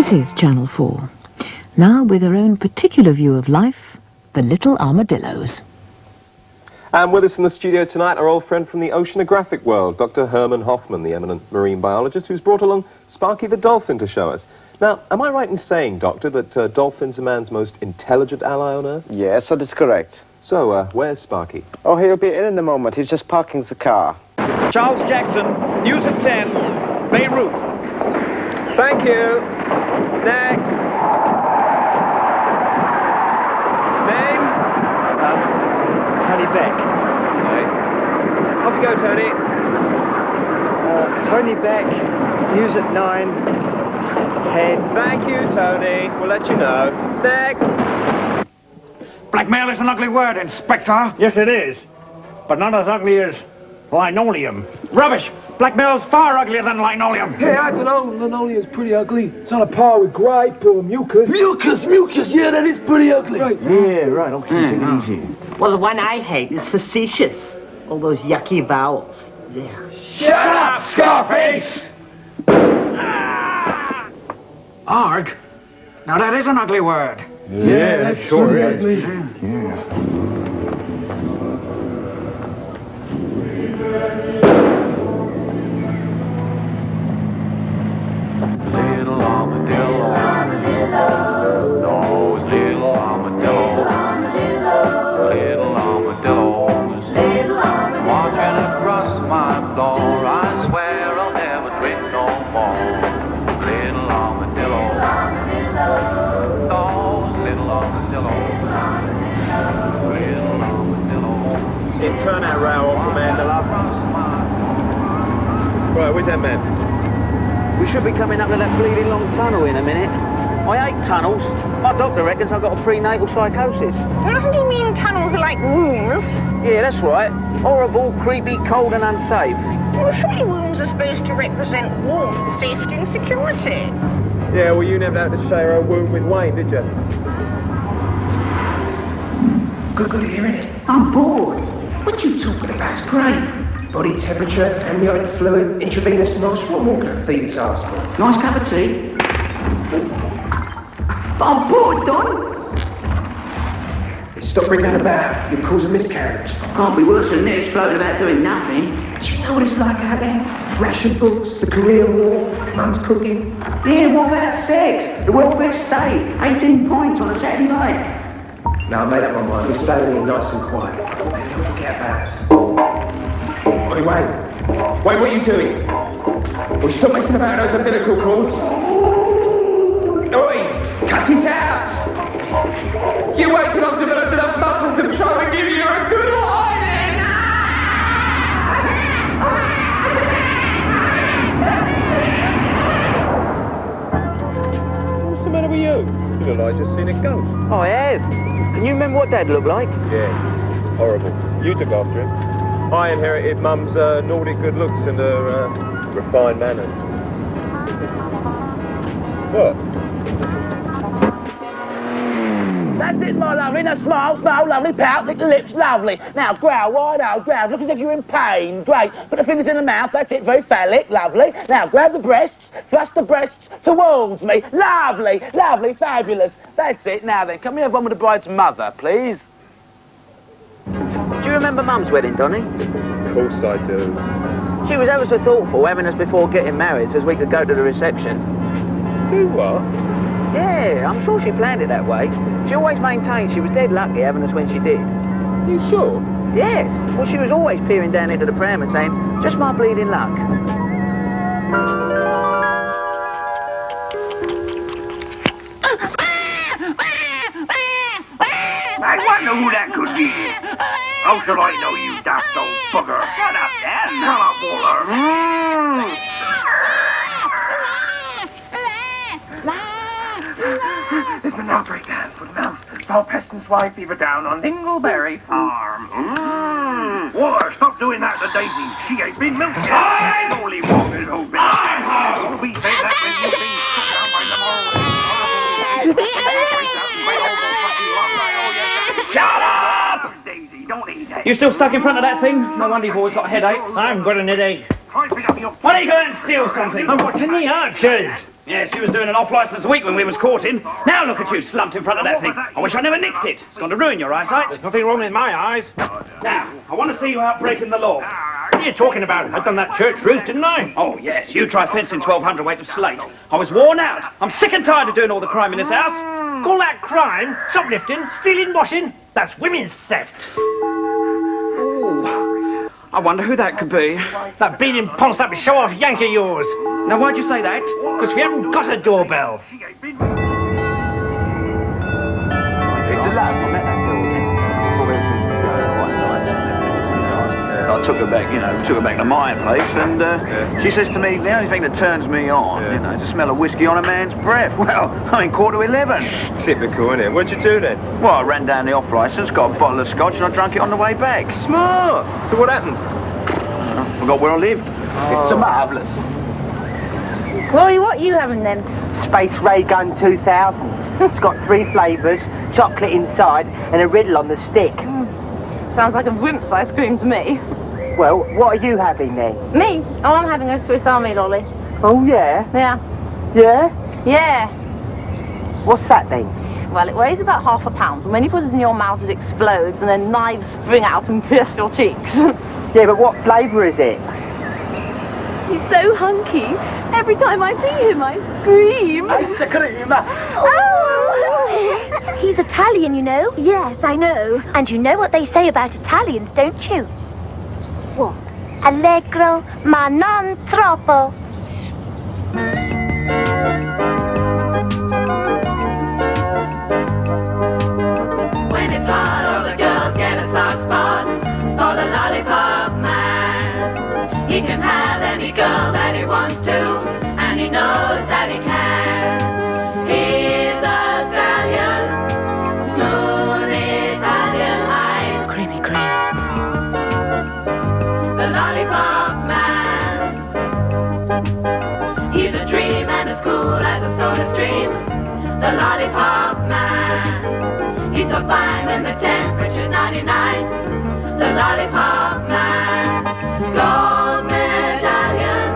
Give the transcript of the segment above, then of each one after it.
This is Channel 4. Now with their own particular view of life, the Little Armadillos. And with us in the studio tonight, our old friend from the oceanographic world, Dr. Herman Hoffman, the eminent marine biologist, who's brought along Sparky the dolphin to show us. Now, am I right in saying, Doctor, that dolphins are man's most intelligent ally on Earth? Yes, that is correct. So, where's Sparky? Oh, he'll be in a moment. He's just parking the car. Charles Jackson, news at 10, Beirut. Thank you. Next. Name? Tony Beck. Okay. Off you go, Tony. Tony Beck, news at 9, 10. Thank you, Tony. We'll let you know. Next. Blackmail is an ugly word, Inspector. Yes, it is. But not as ugly as linoleum. Rubbish! Blackmail's far uglier than linoleum. Hey, I don't know. Linoleum's pretty ugly. It's on a par with grape or mucus. Mucus! Yeah, that is pretty ugly. Right. Yeah, right. Okay, take it easy. Well, the one I hate is facetious. All those yucky vowels. Yeah. Shut up, Scarface! Arg? Now that is an ugly word. Yeah, that sure is. Little armadillo, those little armadillos, little armadillos, watching across my floor. I swear I'll never drink no more. Little armadillo, those little armadillos, little armadillos. In turnout row off Commander Love. Right, where's that man? We should be coming up to that bleeding long tunnel in a minute. I hate tunnels. My doctor reckons I've got a prenatal psychosis. Well, doesn't he mean tunnels are like wombs? Yeah, that's right. Horrible, creepy, cold and unsafe. Well, surely wombs are supposed to represent warmth, safety and security. Yeah, well, you never had to share a womb with Wayne, did you? Good hearing it. I'm bored. What you talking about? It's great. Body temperature, amniotic fluid, intravenous nosh. What more can a fetus ask for? Nice cup of tea. But I'm bored, Don. Stop bringing that about. You'll cause a miscarriage. Can't be worse than this, floating about doing nothing. Do you know what it's like out there? Ration books, the Korean War, Mum's cooking. Yeah, what about sex? The welfare state, 18 points on a Saturday night. No, I made up my mind. We're staying here nice and quiet. Maybe you'll forget about us. Oi, Wayne, what are you doing? Will you stop messing about those umbilical cords? Oi, cut it out! You wait till I've developed enough muscle control to give you a good hiding! What's the matter with you? You look like just seen a ghost. I have. Can you remember what Dad looked like? Yeah, horrible. You took after him. I inherited Mum's Nordic good looks and her refined manners. What? That's it, my lovely. Now smile, lovely. Pout, lick the lips, lovely. Now growl, wide out, growl. Look as if you're in pain. Great. Put the fingers in the mouth. That's it. Very phallic, lovely. Now grab the breasts. Thrust the breasts towards me. Lovely, lovely, fabulous. That's it. Now then, come here, one with the bride's mother, please. Do you remember Mum's wedding, Donny? Of course I do. She was ever so thoughtful having us before getting married so we could go to the reception. Do what? Yeah, I'm sure she planned it that way. She always maintained she was dead lucky having us when she did. You sure? Yeah, well, she was always peering down into the pram and saying, just my bleeding luck. I wonder who that could be. How should I know, you daft old bugger? Shut up, Dan. Shut up, Waller. There's been an outbreak, Dan, foot and mouth. Foul pest and swine fever down on Dingleberry Farm. Waller, stop doing that to Daisy. She ain't been milked yet. Holy Walker's whole bit. You'll be saying that when you've been struck down by them Shut up! Daisy, don't eat it. You still stuck in front of that thing? No wonder you've always got headaches. I'm got an headache. Try and pick up your... Why don't you go out and steal something? I'm watching the Archers. Yes, she was doing an off-licence week when we was courting. Now look at you, slumped in front of that thing. I wish I never nicked it. It's going to ruin your eyesight. There's nothing wrong with my eyes. Now, I want to see you out breaking the law. What are you talking about? I've done that church roof, didn't I? Oh, yes, you try fencing 1,200 weight of slate. I was worn out. I'm sick and tired of doing all the crime in this house. Call that crime? Shoplifting? Stealing washing? That's women's theft. Ooh, I wonder who that could be. That beating ponce-up show-off Yankee of yours. Now, why'd you say that? Because we haven't got a doorbell. It's a love. I met that girl. I took her back, to my place, and she says to me, the only thing that turns me on, is the smell of whiskey on a man's breath. Well, I mean, 11:15. Typical, innit? What'd you do then? Well, I ran down the off-licence, got a bottle of scotch, and I drank it on the way back. Smart. So what happened? I forgot where I lived. It's marvellous. Chloe, what are you having then? Space Ray Gun 2000. It's got 3 flavours, chocolate inside, and a riddle on the stick. Sounds like a wimp's ice cream to me. Well, what are you having then? Me? Oh, I'm having a Swiss Army lolly. Oh, yeah? Yeah. Yeah? Yeah. What's that then? Well, it weighs about half a pound, and when you put it in your mouth, it explodes, and then knives spring out and pierce your cheeks. Yeah, but what flavour is it? He's so hunky. Every time I see him, I scream. Oh! He's Italian, you know. Yes, I know. And you know what they say about Italians, don't you? What? Allegro, ma non troppo. When it's hot, all the girls get a soft spot for the lollipop man. He can have any girl that he wants to, and he knows that he can. He's a stallion, smooth Italian eyes, creamy cream. The lollipop man. He's a dream and as cool as a soda stream. The lollipop man. He's so fine when the temperature's 99. The lollipop man. Gold medallion,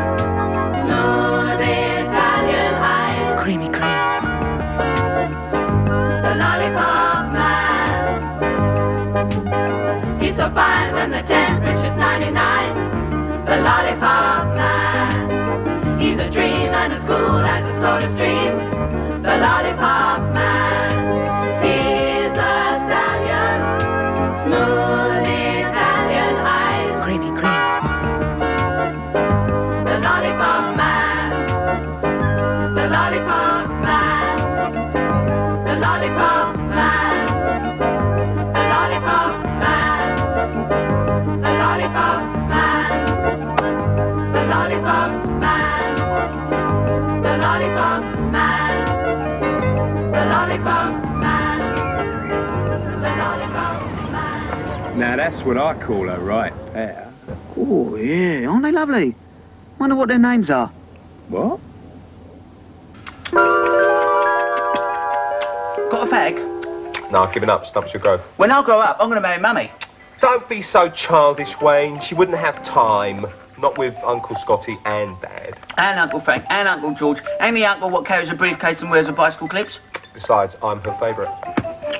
smooth Italian eyes, creamy cream. The lollipop man. He's so fine when the temperature's 99. The lollipop man. He's a dream and as cool as a soda stream. The lollipop man. He's a stallion, smooth Italian eyes, creamy cream. The lollipop man. The lollipop man. The lollipop man. The lollipop man. The lollipop man. The lollipop man. The lollipop man. The lollipop man. The lollipop man. Now that's what I call a right pair. Oh, yeah, aren't they lovely? Wonder what their names are. What? Got a fag? No, I've given up. Stumps your growth. When I grow up, I'm going to marry Mummy. Don't be so childish, Wayne. She wouldn't have time. Not with Uncle Scotty and Dad. And Uncle Frank, and Uncle George, and the uncle what carries a briefcase and wears a bicycle clips. Besides, I'm her favourite.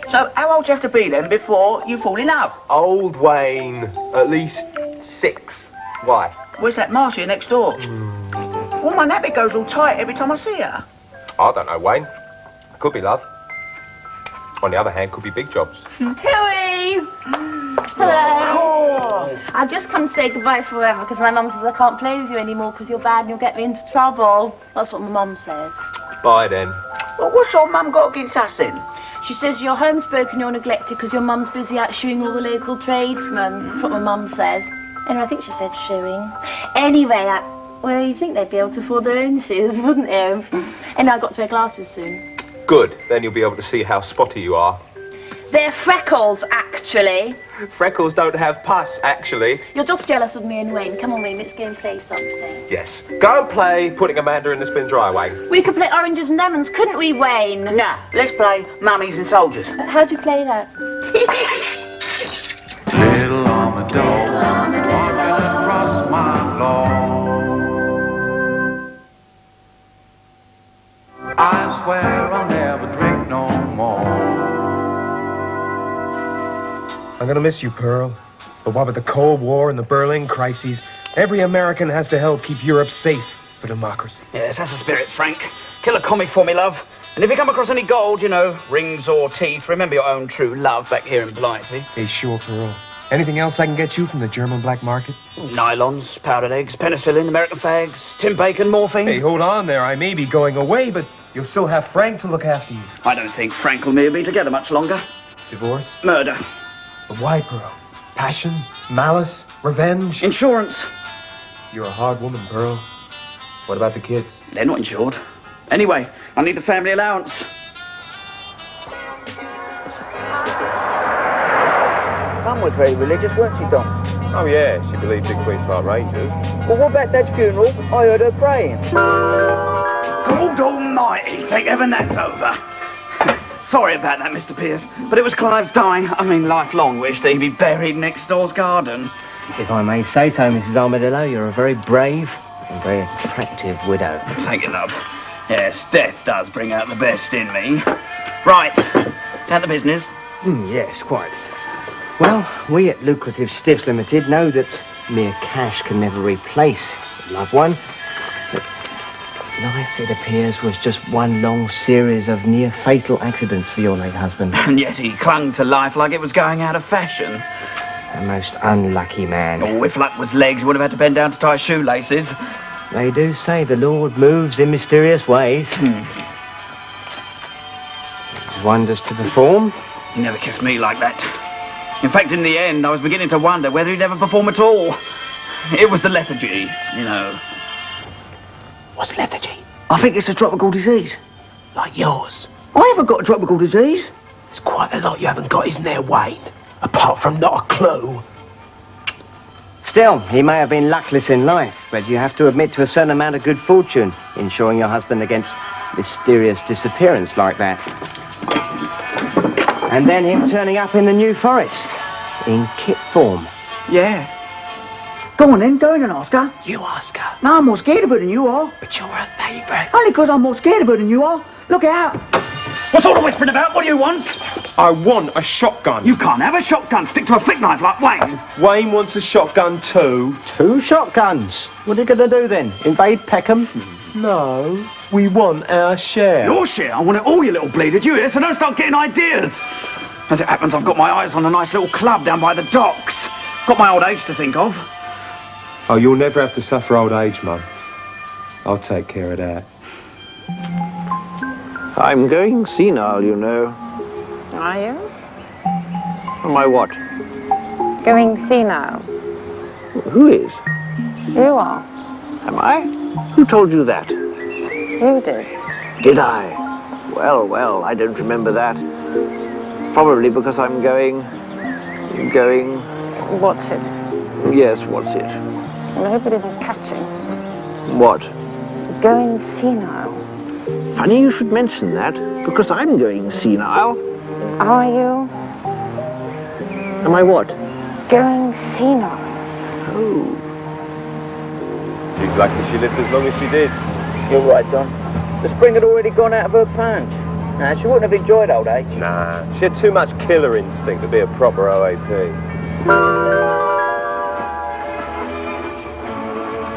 So, how old do you have to be then before you fall in love? Old Wayne. At least 6. Why? Where's that Marcia next door? Well, my nappy goes all tight every time I see her. I don't know, Wayne. Could be love. On the other hand, could be big jobs. Hooey! Hello. I've just come to say goodbye forever because my mum says I can't play with you anymore because you're bad and you'll get me into trouble. That's what my mum says. Bye then. Well, what's your mum got against us then? She says you're homespoken, you're neglected because your mum's busy out shoeing all the local tradesmen. That's what my mum says. And I think she said shoeing. Anyway, well, you'd think they'd be able to afford their own shoes, wouldn't you? And I got to wear glasses soon. Good. Then you'll be able to see how spotty you are. They're freckles, actually. Freckles don't have pus, actually. You're just jealous of me and Wayne. Come on, Wayne, let's go and play something. Yes. Go and play putting Amanda in the spin dry, Wayne. We could play oranges and lemons, couldn't we, Wayne? Nah, let's play mummies and soldiers. How'd you play that? Little Armadillo, walking across my floor. going to miss you, Pearl. But what with the Cold War and the Berlin crises, every American has to help keep Europe safe for democracy. Yes, that's the spirit, Frank. Kill a comic for me, love. And if you come across any gold, you know, rings or teeth, remember your own true love back here in Blighty. Hey, sure, Pearl. Anything else I can get you from the German black market? Nylons, powdered eggs, penicillin, American fags, Tim Bacon, morphine. Hey, hold on there. I may be going away, but you'll still have Frank to look after you. I don't think Frank and me will be together much longer. Divorce? Murder. But why, Pearl? Passion? Malice? Revenge? Insurance. You're a hard woman, Pearl. What about the kids? They're not insured. Anyway, I need the family allowance. Mum was very religious, weren't she, Don? Oh, yeah, she believed in Queen's Park Rangers. Well, what about Dad's funeral? I heard her praying. God almighty, thank heaven that's over. Sorry about that, Mr. Pierce, but it was Clive's lifelong wish that he be buried next door's garden. If I may say so, Mrs. Armadillo, you're a very brave and very attractive widow. Thank you, love. Yes, death does bring out the best in me. Right, down to business. Yes, quite. Well, we at Lucrative Stiffs Limited know that mere cash can never replace a loved one. But life, it appears, was just one long series of near-fatal accidents for your late husband. And yet he clung to life like it was going out of fashion. A most unlucky man. Oh, if luck was legs, he would have had to bend down to tie shoelaces. They do say the Lord moves in mysterious ways. There's wonders to perform. He never kissed me like that. In fact, in the end, I was beginning to wonder whether he'd ever perform at all. It was the lethargy, you know. What's lethargy? I think it's a tropical disease. Like yours. I haven't got a tropical disease. There's quite a lot you haven't got, isn't there, Wayne? Apart from not a clue. Still, he may have been luckless in life, but you have to admit to a certain amount of good fortune insuring your husband against mysterious disappearance like that. And then him turning up in the New Forest, in kit form. Yeah. Go on then, go in and ask her. You ask her. No, I'm more scared of her than you are. But you're a favourite. Only because I'm more scared of her than you are. Look out. What's all the whispering about? What do you want? I want a shotgun. You can't have a shotgun. Stick to a flick knife like Wayne. Wayne wants a shotgun too. 2 shotguns. What are you going to do then? Invade Peckham? No, we want our share. Your share? I want it all, you little bleeder. Do you hear? So don't start getting ideas. As it happens, I've got my eyes on a nice little club down by the docks. Got my old age to think of. Oh, you'll never have to suffer old age, Mum. I'll take care of that. I'm going senile, you know. Are you? Am I what? Going senile. Who is? You are. Am I? Who told you that? You did. Did I? Well, I don't remember that. Probably because I'm going... What's it? Yes, what's it? Well, I hope it isn't catching. What? Going senile. Funny you should mention that, because I'm going senile. Are you? Am I what? Going senile. Oh. She's lucky she lived as long as she did. You're right, Don. The spring had already gone out of her punch. Nah, she wouldn't have enjoyed old age. Nah, she had too much killer instinct to be a proper OAP.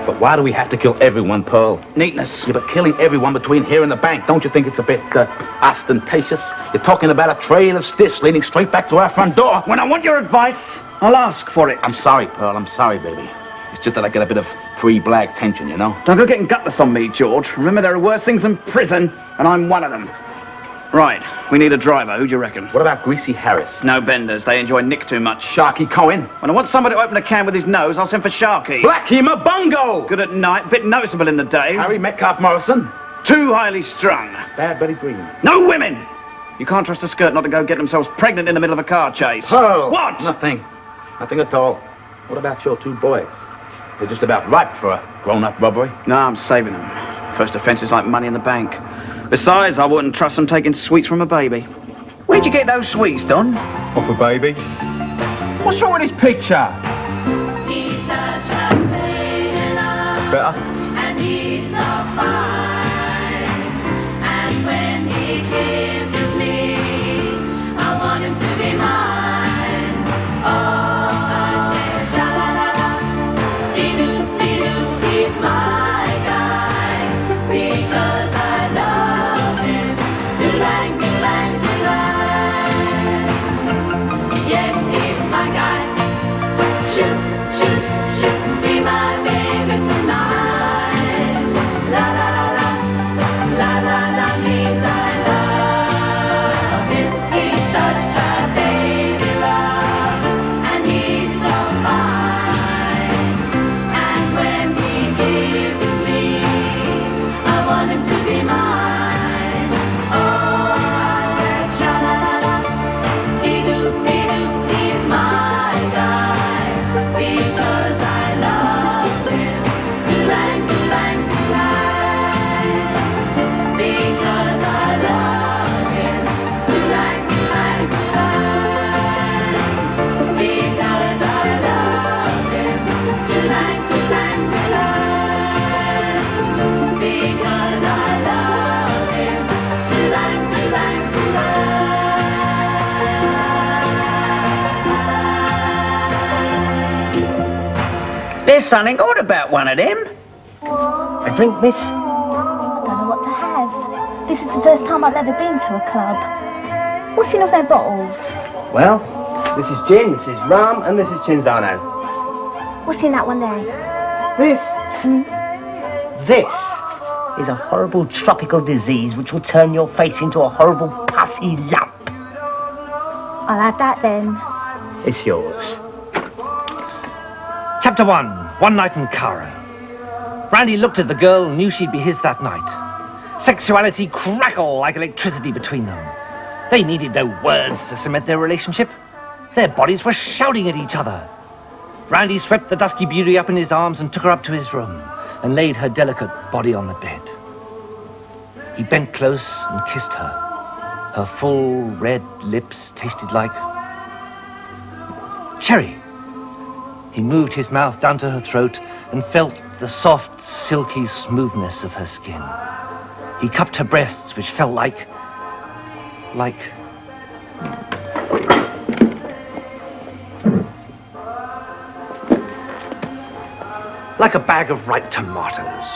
But why do we have to kill everyone, Pearl? Neatness. Yeah, but killing everyone between here and the bank, don't you think it's a bit ostentatious? You're talking about a trail of stiffs leading straight back to our front door. When I want your advice, I'll ask for it. I'm sorry, Pearl. I'm sorry, baby. It's just that I get a bit of pre-black tension, you know? Don't go getting gutless on me, George. Remember, there are worse things than prison, and I'm one of them. Right, we need a driver. Who do you reckon? What about Greasy Harris? No benders. They enjoy Nick too much. Sharky Cohen? When I want somebody to open a can with his nose, I'll send for Sharky. Blackie Mabungo! Good at night, bit noticeable in the day. Harry Metcalf Morrison? Too highly strung. Bad Betty Green? No women! You can't trust a skirt not to go get themselves pregnant in the middle of a car chase. Pearl! What? Nothing. Nothing at all. What about your 2 boys? They're just about ripe for a grown-up robbery. No, I'm saving them. First offence is like money in the bank. Besides, I wouldn't trust them taking sweets from a baby. Where'd you get those sweets, Don? Off a baby. What's wrong with this picture? He's such a pain in love. Better? And he's so fine. And when he kisses me, I want him to be mine. Oh, There's something odd about one of them. A drink, miss? I don't know what to have. This is the first time I've ever been to a club. What's in all their bottles? Well, this is gin, this is rum, and this is Cinzano. What's in that one there? This? This is a horrible tropical disease which will turn your face into a horrible pussy lump. I'll have that then. It's yours. Chapter 1, One Night in Cairo. Randy looked at the girl and knew she'd be his that night. Sexuality crackled like electricity between them. They needed no words to cement their relationship. Their bodies were shouting at each other. Randy swept the dusky beauty up in his arms and took her up to his room and laid her delicate body on the bed. He bent close and kissed her. Her full red lips tasted like cherry. He moved his mouth down to her throat and felt the soft, silky smoothness of her skin. He cupped her breasts, which felt like a bag of ripe tomatoes.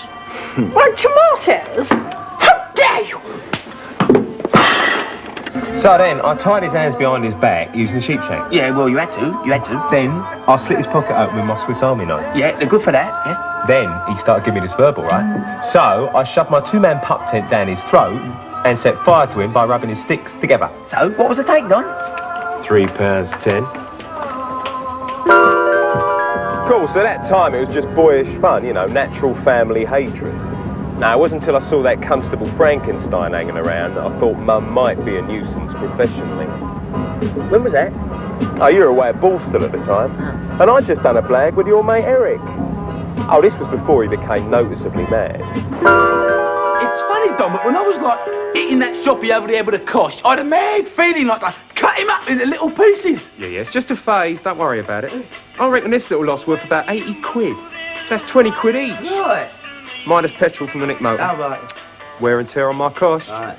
Ripe tomatoes? How dare you! So then, I tied his hands behind his back using a sheep shank. Yeah, well, you had to. Then, I slit his pocket open with my Swiss Army knife. Yeah, they're good for that, yeah. Then, he started giving me this verbal, right? So, I shoved my two-man pup tent down his throat and set fire to him by rubbing his sticks together. So, what was the take, Don? £3.10. Of course, at that time, it was just boyish fun, you know, natural family hatred. Now, it wasn't until I saw that Constable Frankenstein hanging around that I thought Mum might be a nuisance professionally. When was that? Oh, you were away at Borstal at the time. And I'd just done a blag with your mate Eric. Oh, this was before he became noticeably mad. It's funny, Dom, but when I was, like, eating that shoppy over there with a cosh, I had a mad feeling like I cut him up into little pieces. Yeah, it's just a phase. Don't worry about it. I reckon this little lot's worth about 80 quid. So that's 20 quid each. Right. Minus petrol from the Nick motor. Oh, right. Wear and tear on my cosh. Right.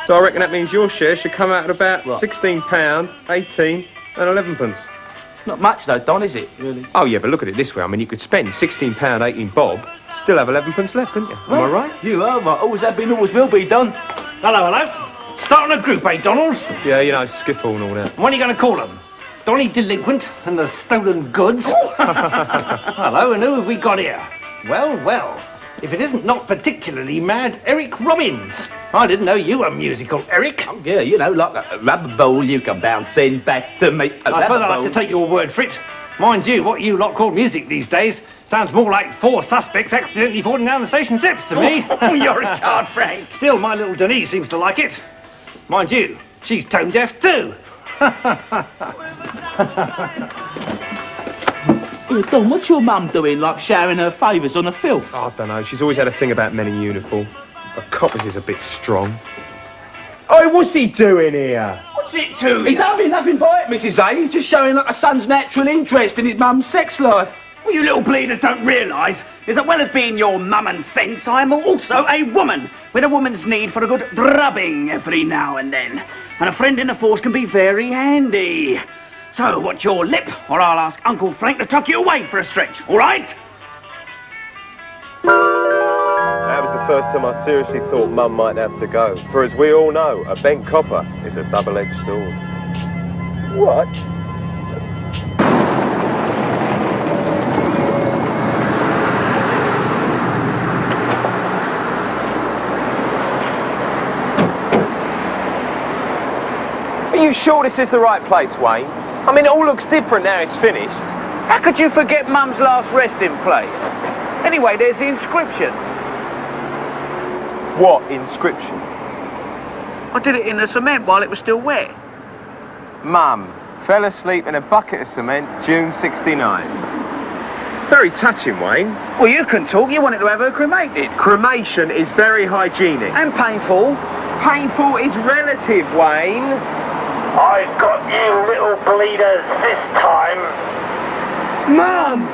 So I reckon that means your share should come out at about £16, 18 and 11 pence. It's not much, though, Don, is it, really? Oh, yeah, but look at it this way. I mean, you could spend £16, 18 bob, still have 11 pence left, couldn't you? Am I right? You are right. Always have been, always will be, Don. Hello. Starting a group, eh, Donald? Yeah, you know, skiffle and all that. What are you going to call them? Donny Delinquent and the Stolen Goods? Hello, and who have we got here? Well. If it isn't not particularly mad, Eric Robbins. I didn't know you were musical, Eric. Oh, yeah, you know, like a rubber ball you can bounce in back to me. I suppose I'll have to take your word for it. Mind you, what you lot call music these days sounds more like 4 suspects accidentally falling down the station steps to me. Oh, you're a card, Frank. Still, my little Denise seems to like it. Mind you, she's tone deaf too. Don, what's your mum doing, like showering her favours on the filth? Oh, I don't know. She's always had a thing about men in uniform. But coppers is a bit strong. Oh, what's he doing here? What's it to He's you? nothing by it, Mrs. A. He's just showing like a son's natural interest in his mum's sex life. What you little bleeders don't realise is that well as being your mum and fence, I'm also a woman, with a woman's need for a good drubbing every now and then. And a friend in the force can be very handy. So, watch your lip, or I'll ask Uncle Frank to tuck you away for a stretch, all right? That was the first time I seriously thought Mum might have to go. For as we all know, a bent copper is a double-edged sword. What? Are you sure this is the right place, Wayne? I mean, it all looks different now it's finished. How could you forget Mum's last resting place? Anyway, there's the inscription. What inscription? I did it in the cement while it was still wet. Mum, fell asleep in a bucket of cement, June 69. Very touching, Wayne. Well, you can talk. You wanted to have her cremated. Cremation is very hygienic. And painful. Painful is relative, Wayne. I got you little bleeders this time. Mum!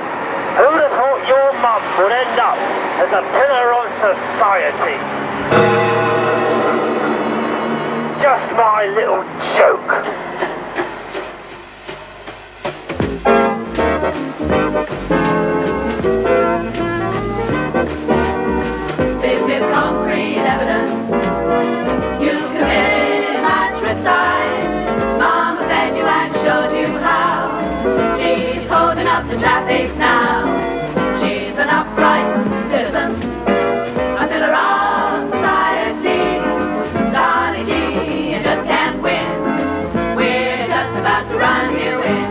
Who'd have thought your mum would end up as a pillar of society? Just my little joke. the traffic now. She's an upright citizen, a pillar of society. Golly gee, you just can't win. We're just about to run you in.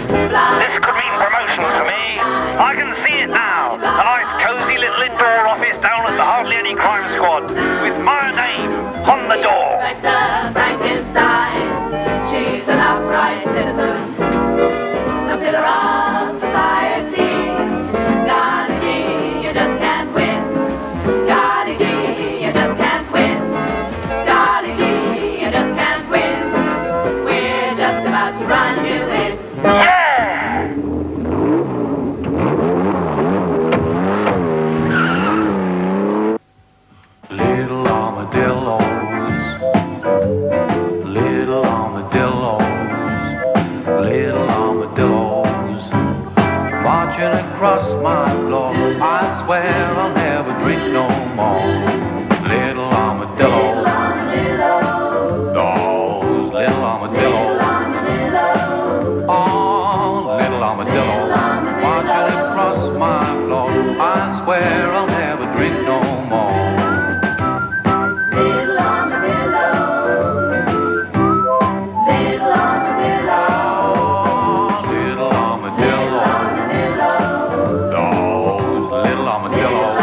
This could mean promotion for me. I can see it now. A nice cosy little indoor office down at the Hardly Any Crime Squad with my name on the door. Inspector Frankenstein, she's an upright citizen, a pillar of society. Golly gee, you just can't win. Golly gee, you just can't win. Golly gee, you just can't win. We're just about to run you in. Little armadillos, little armadillos, little armadillos, marching across my floor. I swear I'll never drink no more. Little armadillos, those little armadillos, oh, little armadillos, marching across my floor. I swear I'll never drink no more. Little armadillo, little armadillo, Little armadillo, those little armadillos,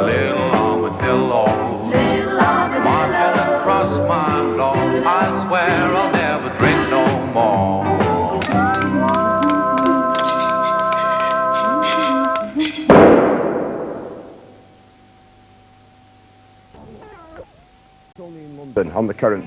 little armadillos, marching across my floor. I swear I'll never drink no more. On the current